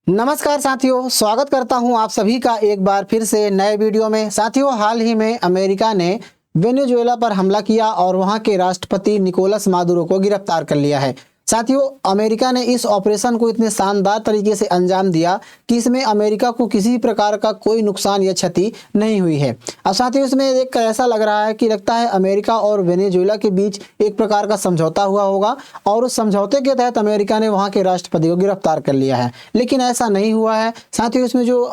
नमस्कार साथियों, स्वागत करता हूं आप सभी का एक बार फिर से नए वीडियो में। साथियों, हाल ही में अमेरिका ने वेनेजुएला पर हमला किया और वहां के राष्ट्रपति निकोलस मादुरो को गिरफ्तार कर लिया है। साथियों, अमेरिका ने इस ऑपरेशन को इतने शानदार तरीके से अंजाम दिया कि इसमें अमेरिका को किसी प्रकार का कोई नुकसान या क्षति नहीं हुई है। अब साथियों, इसमें देखकर ऐसा लग रहा है कि लगता है अमेरिका और वेनेजुएला के बीच एक प्रकार का समझौता हुआ होगा और उस समझौते के तहत अमेरिका ने वहां के राष्ट्रपति को गिरफ्तार कर लिया है, लेकिन ऐसा नहीं हुआ है। साथियों, इसमें जो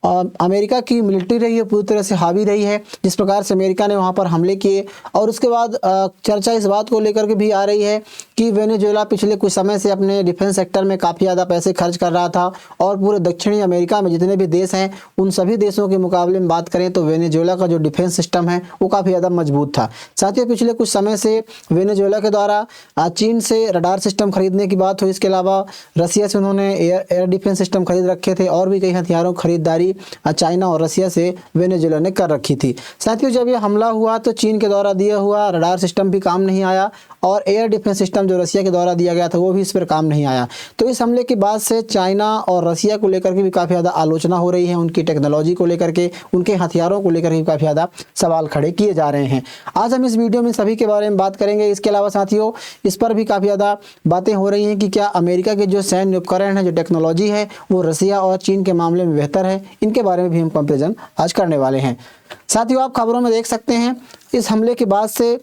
अमेरिका की मिलिट्री रही है पूरी तरह से हावी रही है। जिस प्रकार से अमेरिका ने वहां पर हमले किए और उसके बाद चर्चा इस बात को लेकर के भी आ रही है कि वेनेजुएला पिछले कुछ समय से अपने डिफेंस सेक्टर में काफ़ी ज़्यादा पैसे खर्च कर रहा था और पूरे दक्षिणी अमेरिका में जितने भी देश हैं उन सभी देशों के मुकाबले में बात करें तो वेनेजुएला का जो डिफेंस सिस्टम है वो काफ़ी ज़्यादा मजबूत था। साथियों, पिछले कुछ समय से वेनेजुएला के द्वारा चीन से रडार सिस्टम खरीदने की बात हुई। इसके अलावा रसिया से उन्होंने एयर डिफेंस सिस्टम खरीद रखे थे और भी कई हथियारों की खरीदारी चाइना और रसिया से वेनेजुएला ने कर रखी थी। साथियों, जब यह हमला हुआ तो चीन के द्वारा दिया हुआ रडार सिस्टम भी काम नहीं आया और एयर डिफेंस सिस्टम जो रसिया के द्वारा दिया गया था वो भी इस पर काम नहीं आया। तो इस हमले के बाद से चाइना और रसिया को लेकर के भी काफ़ी ज़्यादा आलोचना हो रही है, उनकी टेक्नोलॉजी को लेकर के, उनके हथियारों को लेकर के काफ़ी ज़्यादा सवाल खड़े किए जा रहे हैं। आज हम इस वीडियो में सभी के बारे में बात करेंगे। इसके अलावा साथियों, इस पर भी काफ़ी ज़्यादा बातें हो रही हैं कि क्या अमेरिका के जो सैन्य उपकरण है, जो टेक्नोलॉजी है, वो रसिया और चीन के मामले में बेहतर है। इनके बारे में भी हम कंपेरिजन आज करने वाले हैं। साथियों, आप खबरों में देख सकते हैं इस हमले के बाद से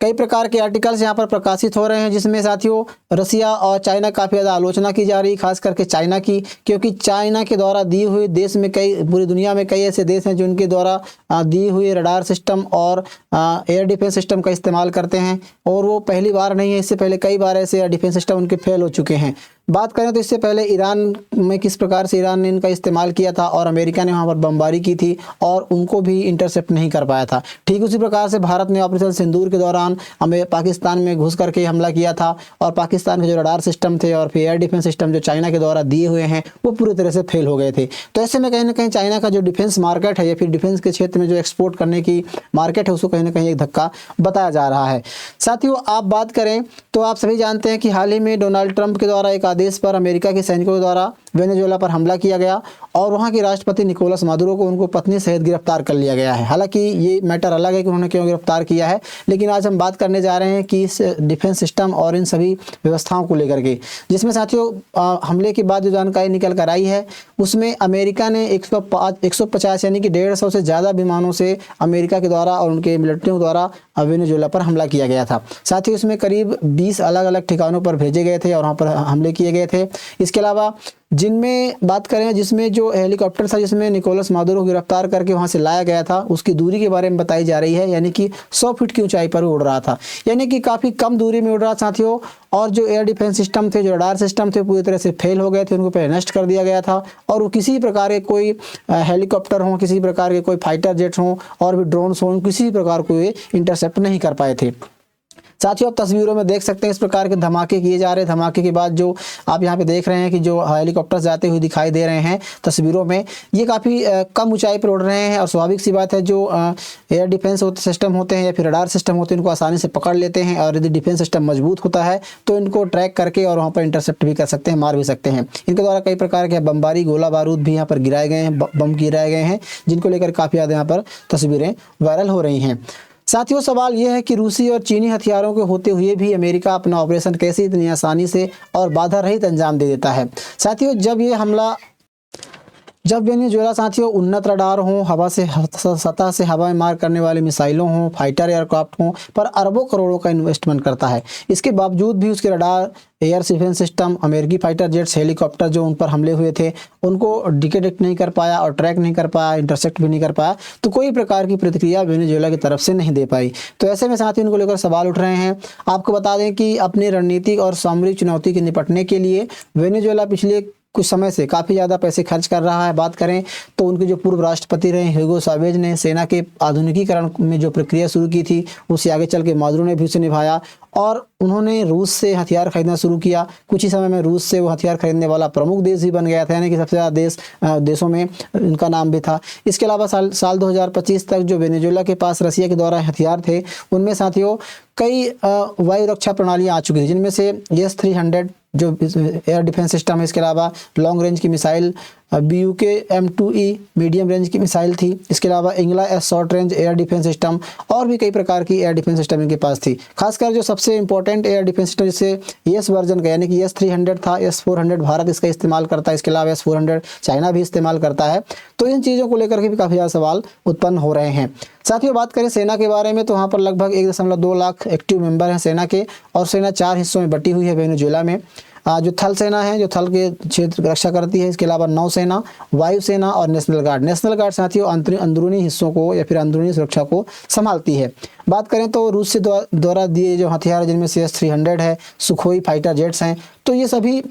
कई प्रकार के आर्टिकल्स यहाँ पर प्रकाशित हो रहे हैं, जिसमें साथियों रसिया और चाइना काफ़ी ज़्यादा आलोचना की जा रही है, खास करके चाइना की, क्योंकि चाइना के द्वारा दी हुई देश में पूरी दुनिया में कई ऐसे देश हैं जो उनके द्वारा दी हुई रडार सिस्टम और एयर डिफेंस सिस्टम का इस्तेमाल करते हैं और वो पहली बार नहीं है, इससे पहले कई बार ऐसे एयर डिफेंस सिस्टम उनके फेल हो चुके हैं। बात करें तो इससे पहले ईरान में किस प्रकार से ईरान ने इनका इस्तेमाल किया था और अमेरिका ने वहाँ पर बमबारी की थी और उनको भी इंटरसेप्ट नहीं कर पाया था। ठीक उसी प्रकार से भारत ने ऑपरेशन सिंदूर के दौरान हमें पाकिस्तान में घुस करके हमला किया था और पाकिस्तान के जो रडार सिस्टम थे और फिर एयर डिफेंस सिस्टम जो चाइना के द्वारा दिए हुए हैं वो पूरी तरह से फेल हो गए थे। तो ऐसे में कहीं ना कहीं चाइना का जो डिफेंस मार्केट है या फिर डिफेंस के क्षेत्र में जो एक्सपोर्ट करने की मार्केट है उसको कहीं ना कहीं एक धक्का बताया जा रहा है। साथियों, आप बात करें तो आप सभी जानते हैं कि हाल ही में डोनाल्ड ट्रंप के द्वारा एक आदेश पर अमेरिका के सैनिकों के द्वारा वेनेजुएला पर हमला किया गया और वहां के राष्ट्रपति निकोलस मादुरो को उनको पत्नी सहित गिरफ्तार कर लिया गया है। हालांकि ये मैटर अलग है कि उन्होंने क्यों गिरफ्तार किया है, लेकिन आज हम बात करने जा रहे हैं कि इस डिफेंस सिस्टम और इन सभी व्यवस्थाओं को लेकर के, जिसमें साथियों हमले के बाद जो जानकारी निकल कर आई है उसमें अमेरिका ने 150 यानी कि 150 से ज़्यादा विमानों से अमेरिका के द्वारा और उनके मिलिट्रियों द्वारा वेनेजुएला पर हमला किया गया था। साथ ही उसमें करीब 20 अलग अलग ठिकानों पर भेजे गए थे और वहाँ पर हमले किए गए थे। इसके अलावा जिनमें बात करें जिसमें जो हेलीकॉप्टर था जिसमें निकोलस मादुरो को गिरफ्तार करके वहां से लाया गया था उसकी दूरी के बारे में बताई जा रही है, यानी कि 100 फीट की ऊंचाई पर उड़ रहा था, यानी कि काफ़ी कम दूरी में उड़ रहा साथियों। और जो एयर डिफेंस सिस्टम थे, जो रडार सिस्टम थे, पूरी तरह से फेल हो गए थे, उनको पहले नष्ट कर दिया गया था और वो किसी प्रकार के कोई हेलीकॉप्टर हों, किसी प्रकार के कोई फाइटर जेट हों और भी ड्रोन्स हों, किसी प्रकार को ये इंटरसेप्ट नहीं कर पाए थे। साथियों, आप तस्वीरों में देख सकते हैं इस प्रकार के धमाके किए जा रहे हैं। धमाके के बाद जो आप यहाँ पे देख रहे हैं कि जो हेलीकॉप्टर जाते हुए दिखाई दे रहे हैं तस्वीरों में, ये काफ़ी कम ऊंचाई पर उड़ रहे हैं और स्वाभाविक सी बात है जो एयर डिफेंस सिस्टम होते हैं या फिर रडार सिस्टम होते हैं इनको आसानी से पकड़ लेते हैं और यदि डिफेंस सिस्टम मजबूत होता है तो इनको ट्रैक करके और वहाँ पर इंटरसेप्ट भी कर सकते हैं, मार भी सकते हैं। इनके द्वारा कई प्रकार के बमबारी, गोला बारूद भी यहाँ पर गिराए गए हैं, बम गिराए गए हैं, जिनको लेकर काफ़ी ज़्यादा यहाँ पर तस्वीरें वायरल हो रही हैं। साथियों, सवाल यह है कि रूसी और चीनी हथियारों के होते हुए भी अमेरिका अपना ऑपरेशन कैसे इतनी आसानी से और बाधा रहित अंजाम दे देता है। साथियों, जब वेनेजुएला साथियों उन्नत रडार हों, हवा से सतह से हवा में मार करने वाले मिसाइलों हों, फाइटर एयरक्राफ्ट हों, पर अरबों करोड़ों का इन्वेस्टमेंट करता है, इसके बावजूद भी उसके रडार, एयर डिफेंस सिस्टम, अमेरिकी फाइटर जेट्स, हेलीकॉप्टर जो उन पर हमले हुए थे उनको डिटेक्ट नहीं कर पाया और ट्रैक नहीं कर पाया, इंटरसेप्ट भी नहीं कर पाया, तो कोई प्रकार की प्रतिक्रिया वेनेजुएला की तरफ से नहीं दे पाई। तो ऐसे में साथ ही उनको लेकर सवाल उठ रहे हैं। आपको बता दें कि अपनी रणनीतिक और सामरिक चुनौती के निपटने के लिए वेनेजुएला पिछले कुछ समय से काफ़ी ज़्यादा पैसे खर्च कर रहा है। बात करें तो उनके जो पूर्व राष्ट्रपति रहे ह्यूगो चावेज ने सेना के आधुनिकीकरण में जो प्रक्रिया शुरू की थी उससे आगे चल के मादुरो ने भी उसे निभाया और उन्होंने रूस से हथियार खरीदना शुरू किया। कुछ ही समय में रूस से वो हथियार खरीदने वाला प्रमुख देश भी बन गया था, यानी कि सबसे ज़्यादा देशों में इनका नाम भी था। इसके अलावा साल 2025 तक जो वेनेजुएला के पास रसिया के द्वारा हथियार थे उनमें साथियों कई वायु रक्षा प्रणालियाँ आ चुकी थी, जिनमें से S-300 जो एयर डिफेंस सिस्टम है। इसके अलावा लॉन्ग रेंज की missile BUK M2E medium range की मिसाइल थी। इसके अलावा इंगला S short range air defence system और भी कई प्रकार की एयर डिफेंस सिस्टम इनके पास थी। खासकर जो सबसे इंपॉर्टेंट एयर डिफेंस सिस्टम जिसे S वर्जन का यानी कि S-300 था, S-400 भारत इसका इस्तेमाल करता है। इसके अलावा S-400 चाइना भी इस्तेमाल करता है। तो इन चीज़ों को लेकर के भी काफ़ी ज़्यादा सवाल उत्पन्न हो रहे हैं। साथियों, बात करें सेना के बारे में तो वहाँ पर लगभग 1.2 लाख एक्टिव मेंबर हैं सेना के, और सेना 4 हिस्सों में बटी हुई है वेनेजुएला में। जो थल सेना है जो थल के क्षेत्र की रक्षा करती है। इसके अलावा नौसेना, वायुसेना और नेशनल गार्ड। नेशनल गार्ड साथियों अंदरूनी हिस्सों को या फिर अंदरूनी सुरक्षा को संभालती है। बात करें तो रूस से द्वारा दिए जो हथियार जिनमें से S-300 है, सुखोई फाइटर जेट्स हैं, तो ये सभी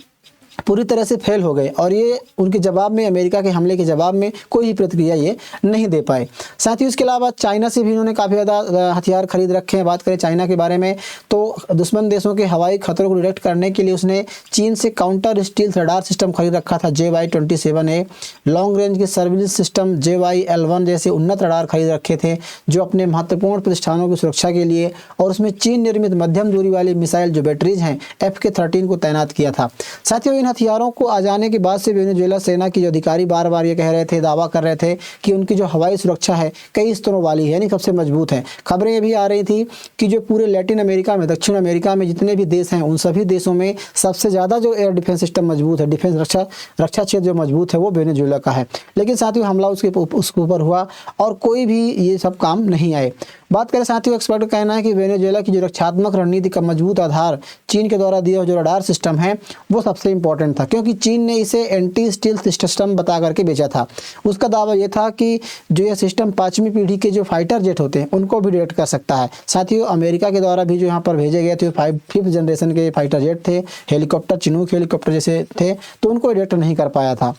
पूरी तरह से फेल हो गए और ये उनके जवाब में, अमेरिका के हमले के जवाब में कोई भी प्रतिक्रिया ये नहीं दे पाए। साथ ही इसके अलावा चाइना से भी इन्होंने काफ़ी ज़्यादा हथियार खरीद रखे हैं। बात करें चाइना के बारे में तो दुश्मन देशों के हवाई खतरों को डिटेक्ट करने के लिए उसने चीन से काउंटर स्टील्थ रडार सिस्टम खरीद रखा था JY-27A। लॉन्ग रेंज के सर्विलेंस सिस्टम JY-L1 जैसे उन्नत रडार खरीद रखे थे जो अपने महत्वपूर्ण प्रतिष्ठानों की सुरक्षा के लिए, और उसमें चीन निर्मित मध्यम दूरी वाली मिसाइल जो बैटरीज हैं FK-13 को तैनात किया था। साथियों, इन हथियारों को आ जाने के बाद से वेनेजुएला सेना की जो अधिकारी बार बार ये कह रहे थे, दावा कर रहे थे कि उनकी जो हवाई सुरक्षा है कई स्तरों वाली है, यानी सबसे मजबूत है। खबरें ये भी आ रही थी कि जो पूरे लैटिन अमेरिका में, दक्षिण अमेरिका में जितने भी देश हैं उन सभी देशों में सबसे ज़्यादा जो एयर डिफेंस सिस्टम मजबूत है, डिफेंस रक्षा क्षेत्र जो मजबूत है वो वेनेजुएला का है। लेकिन साथियों हमला उसके ऊपर हुआ और कोई भी ये सब काम नहीं आए। बात करें साथियों, एक्सपर्ट का कहना है कि वेनेजुएला की जो रक्षात्मक रणनीति का मजबूत आधार चीन के द्वारा दिया जो रडार सिस्टम है वो सबसे इंपॉर्टेंट था, क्योंकि चीन ने इसे एंटी स्टील्थ सिस्टम बता करके बेचा था। उसका दावा यह था कि जो यह सिस्टम 5वीं पीढ़ी के जो फाइटर जेट होते हैं उनको भी डिटेक्ट कर सकता है। साथियों, अमेरिका के द्वारा भी जो यहाँ पर भेजे गए थे 5th जनरेशन के फाइटर जेट थे, हेलीकॉप्टर, चिनूक हेलीकॉप्टर जैसे थे, तो उनको डिटेक्ट नहीं कर पाया था।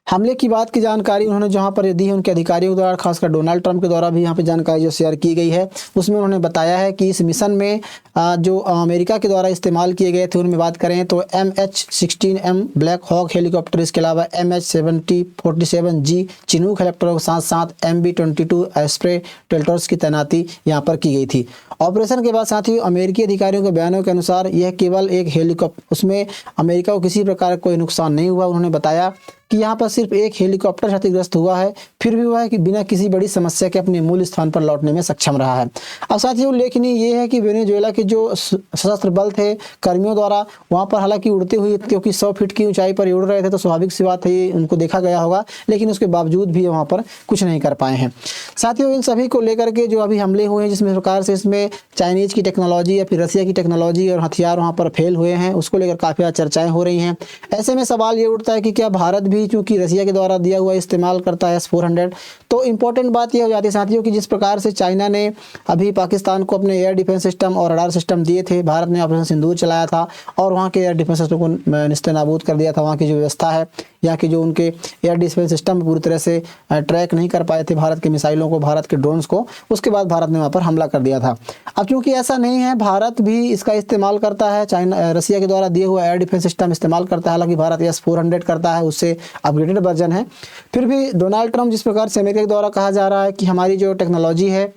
हमले की बात की जानकारी उन्होंने जहां पर दी है उनके अधिकारियों द्वारा, खासकर डोनाल्ड ट्रंप के द्वारा भी यहां पे जानकारी जो शेयर की गई है उसमें उन्होंने बताया है कि इस मिशन में जो अमेरिका के द्वारा इस्तेमाल किए गए थे उनमें बात करें तो MH-16M ब्लैक हॉक हेलीकॉप्टर, इसके अलावा MH-47G चिनूक हेलीकॉप्टरों के साथ साथ MB-22 एस्प्रे टेल्टर्स की तैनाती यहाँ पर की गई थी। ऑपरेशन के बाद साथियों अमेरिकी अधिकारियों के बयानों के अनुसार यह केवल एक हेलीकॉप्टर, उसमें अमेरिका को किसी प्रकार कोई नुकसान नहीं हुआ। उन्होंने बताया कि यहाँ पर सिर्फ एक हेलीकॉप्टर क्षतिग्रस्त हुआ है, फिर भी हुआ है कि बिना किसी बड़ी समस्या के अपने मूल स्थान पर लौटने में सक्षम रहा है। अब साथियों उल्लेखनीय ये है कि वेनेजुएला के जो सशस्त्र बल थे कर्मियों द्वारा वहाँ पर हालांकि उड़ते हुए, क्योंकि 100 फीट की ऊंचाई पर उड़ रहे थे तो स्वाभाविक सी बात है ये उनको देखा गया होगा, लेकिन उसके बावजूद भी वहाँ पर कुछ नहीं कर पाए हैं। साथियों इन सभी को लेकर के जो अभी हमले हुए हैं जिसमें प्रकार से इसमें चाइनीज़ की टेक्नोलॉजी या फिर रसिया की टेक्नोलॉजी और हथियार वहाँ पर फेल हुए हैं, उसको लेकर काफ़ी ज़्यादा चर्चाएँ हो रही हैं। ऐसे में सवाल ये उठता है कि क्या भारत भी चूँकि रसिया के द्वारा दिया हुआ इस्तेमाल करता है S-400, तो इम्पोर्टेंट बात यह हो जाती है साथियों कि जिस प्रकार से चाइना ने अभी पाकिस्तान को अपने एयर डिफेंस सिस्टम और रडार सिस्टम दिए थे, भारत ने ऑपरेशन सिंदूर चलाया था और वहाँ के एयर डिफेंस सिस्टम को निस्तेनाबूद कर दिया था। वहाँ की जो व्यवस्था है, यहाँ की जो उनके एयर डिफेंस सिस्टम पूरी तरह से ट्रैक नहीं कर पाए थे भारत के मिसाइलों को, भारत के ड्रोन्स को, उसके बाद भारत ने वहाँ पर हमला कर दिया था। अब चूँकि ऐसा नहीं है, भारत भी इसका इस्तेमाल करता है, चाइना रसिया के द्वारा दिए हुआ एयर डिफेंस सिस्टम इस्तेमाल करता है। हालांकि भारत S-400 करता है, उससे अपग्रेडेड वर्जन है। फिर भी डोनाल्ड ट्रंप जिस प्रकार से अमेरिका के द्वारा कहा जा रहा है कि हमारी जो टेक्नोलॉजी है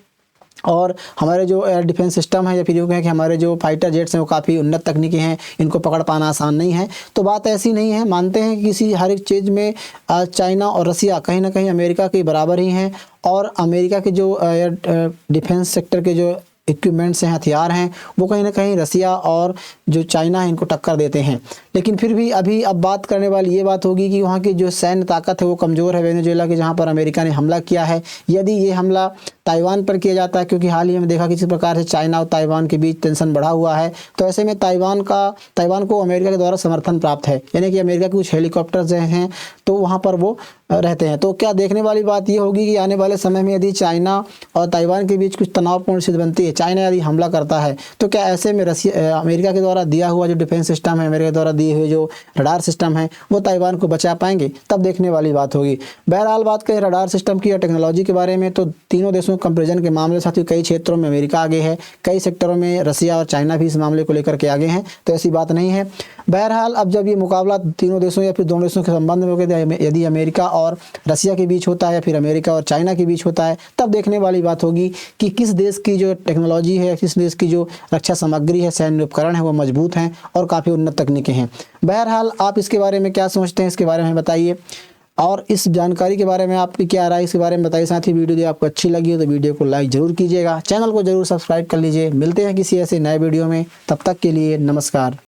और हमारे जो एयर डिफेंस सिस्टम है या फिर यूँ कहें कि हमारे जो फाइटर जेट्स हैं वो काफ़ी उन्नत तकनीकी हैं, इनको पकड़ पाना आसान नहीं है, तो बात ऐसी नहीं है। मानते हैं कि किसी हर एक चीज़ में चाइना और रसिया कहीं ना कहीं अमेरिका के बराबर ही हैं, और अमेरिका के जो एयर डिफेंस सेक्टर के जो इक्विपमेंट्स हैं, हथियार हैं, वो कहीं ना कहीं रसिया और जो चाइना है इनको टक्कर देते हैं। लेकिन फिर भी अब बात करने वाली ये बात होगी कि वहाँ की जो सैन्य ताकत है वो कमज़ोर है वेनेजुएला की, जहाँ पर अमेरिका ने हमला किया है। यदि ये हमला ताइवान पर किया जाता है, क्योंकि हाल ही में देखा किसी प्रकार से चाइना और ताइवान के बीच टेंशन बढ़ा हुआ है, तो ऐसे में ताइवान को अमेरिका के द्वारा समर्थन प्राप्त है, यानी कि अमेरिका के कुछ हेलीकॉप्टर जो हैं तो वहाँ पर वो रहते हैं। तो क्या देखने वाली बात ये होगी कि आने वाले समय में यदि चाइना और ताइवान के बीच कुछ तनावपूर्ण स्थिति बनती है, चाइना यदि हमला करता है, तो क्या ऐसे में अमेरिका के द्वारा दिया हुआ जो डिफेंस सिस्टम है, अमेरिका के द्वारा दिए हुए जो रडार सिस्टम है, वो ताइवान को बचा पाएंगे? तब देखने वाली बात होगी। बहरहाल बात करें रडार सिस्टम की या टेक्नोलॉजी के बारे में, तो तीनों देशों कंपेरिजन के मामले साथियों कई क्षेत्रों में अमेरिका आगे है, कई सेक्टरों में रसिया और चाइना भी इस मामले को लेकर के आगे हैं, तो ऐसी बात नहीं है। बहरहाल अब जब ये मुकाबला तीनों देशों या फिर दोनों देशों के संबंध में होगा, यदि अमेरिका और रसिया के बीच होता है या फिर अमेरिका और चाइना के बीच होता है, तब देखने वाली बात होगी कि किस देश की जो टेक्नोलॉजी टेक्नोलॉजी है, इसलिए इसकी जो रक्षा सामग्री है, सैन्य उपकरण है वो मजबूत हैं और काफ़ी उन्नत तकनीकें हैं। बहरहाल आप इसके बारे में क्या सोचते हैं, इसके बारे में बताइए, और इस जानकारी के बारे में आपकी क्या राय है इसके बारे में बताइए। साथ ही वीडियो यदि आपको अच्छी लगी हो तो वीडियो को लाइक जरूर कीजिएगा, चैनल को जरूर सब्सक्राइब कर लीजिए। मिलते हैं किसी ऐसे नए वीडियो में, तब तक के लिए नमस्कार।